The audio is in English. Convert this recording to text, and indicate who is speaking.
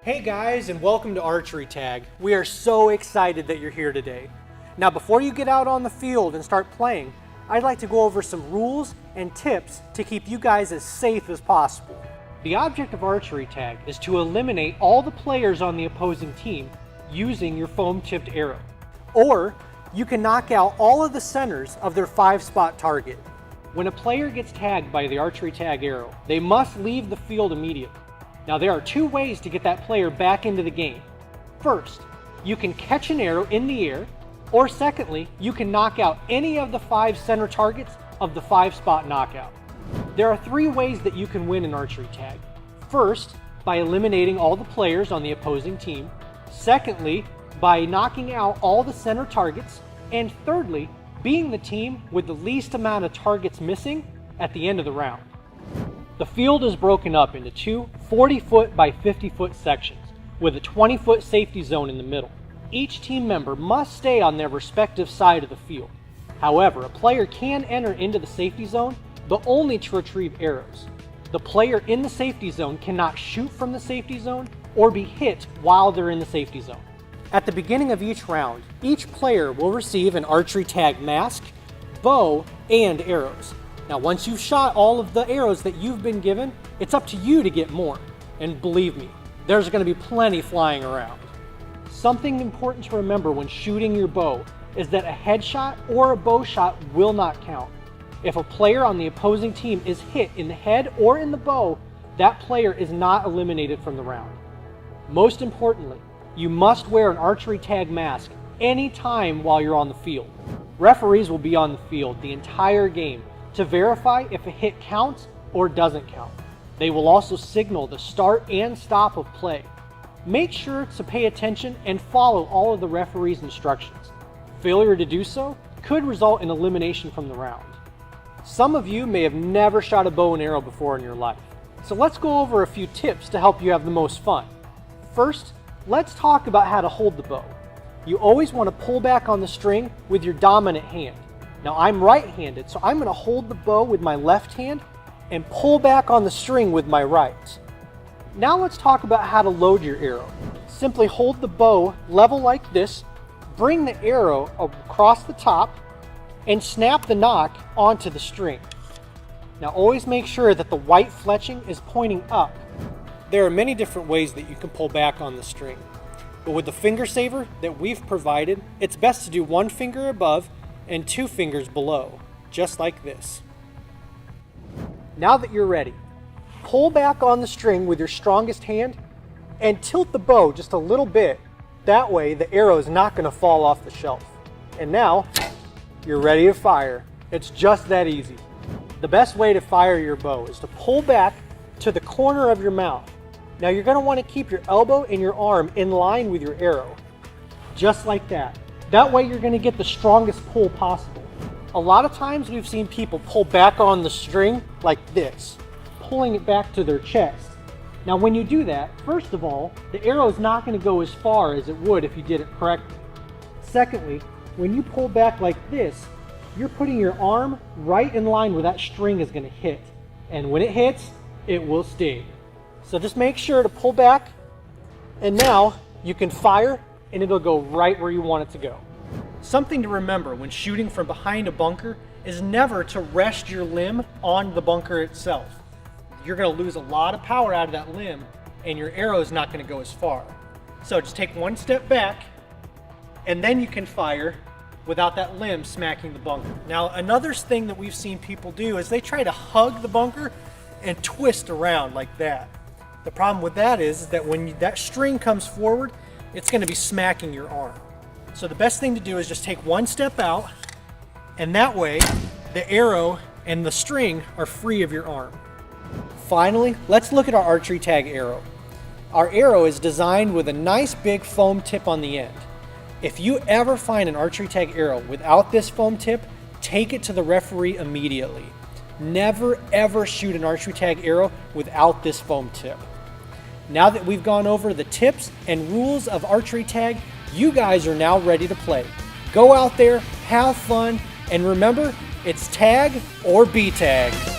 Speaker 1: Hey guys, and welcome to Archery Tag. We are so excited that you're here today. Now before you get out on the field and start playing, I'd like to go over some rules and tips to keep you guys as safe as possible. The object of Archery Tag is to eliminate all the players on the opposing team using your foam-tipped arrow. Or you can knock out all of the centers of their 5-spot target. When a player gets tagged by the Archery Tag arrow, they must leave the field immediately. Now there are two ways to get that player back into the game. First, you can catch an arrow in the air, or secondly, you can knock out any of the 5 center targets of the 5-spot knockout. There are 3 ways that you can win an archery tag. First, by eliminating all the players on the opposing team. Secondly, by knocking out all the center targets. And thirdly, being the team with the least amount of targets missing at the end of the round. The field is broken up into 2 40-foot by 50-foot sections with a 20-foot safety zone in the middle. Each team member must stay on their respective side of the field. However, a player can enter into the safety zone, but only to retrieve arrows. The player in the safety zone cannot shoot from the safety zone or be hit while they're in the safety zone. At the beginning of each round, each player will receive an archery tag mask, bow, and arrows. Now once you've shot all of the arrows that you've been given, it's up to you to get more. And believe me, there's going to be plenty flying around. Something important to remember when shooting your bow is that a headshot or a bow shot will not count. If a player on the opposing team is hit in the head or in the bow, that player is not eliminated from the round. Most importantly, you must wear an archery tag mask anytime while you're on the field. Referees will be on the field the entire game to verify if a hit counts or doesn't count. They will also signal the start and stop of play. Make sure to pay attention and follow all of the referee's instructions. Failure to do so could result in elimination from the round. Some of you may have never shot a bow and arrow before in your life, so let's go over a few tips to help you have the most fun. First, let's talk about how to hold the bow. You always want to pull back on the string with your dominant hand. Now I'm right-handed, so I'm going to hold the bow with my left hand and pull back on the string with my right. Now let's talk about how to load your arrow. Simply hold the bow level like this, bring the arrow across the top, and snap the nock onto the string. Now always make sure that the white fletching is pointing up. There are many different ways that you can pull back on the string, but with the finger saver that we've provided, it's best to do 1 finger above and 2 fingers below, just like this. Now that you're ready, pull back on the string with your strongest hand and tilt the bow just a little bit. That way the arrow is not going to fall off the shelf. And now you're ready to fire. It's just that easy. The best way to fire your bow is to pull back to the corner of your mouth. Now you're going to want to keep your elbow and your arm in line with your arrow, just like that. That way you're going to get the strongest pull possible. A lot of times we've seen people pull back on the string like this, pulling it back to their chest. Now when you do that, first of all, the arrow is not going to go as far as it would if you did it correctly. Secondly, when you pull back like this, you're putting your arm right in line where that string is going to hit. And when it hits, it will sting. So just make sure to pull back, and now you can fire and it'll go right where you want it to go. Something to remember when shooting from behind a bunker is never to rest your limb on the bunker itself. You're going to lose a lot of power out of that limb and your arrow is not going to go as far. So just take 1 step back and then you can fire without that limb smacking the bunker. Now another thing that we've seen people do is they try to hug the bunker and twist around like that. The problem with that is that when that string comes forward, it's going to be smacking your arm. So the best thing to do is just take 1 step out, and that way the arrow and the string are free of your arm. Finally, let's look at our archery tag arrow. Our arrow is designed with a nice big foam tip on the end. If you ever find an archery tag arrow without this foam tip, take it to the referee immediately. Never ever shoot an archery tag arrow without this foam tip. Now that we've gone over the tips and rules of archery tag, you guys are now ready to play. Go out there, have fun, and remember, it's tag or be tagged.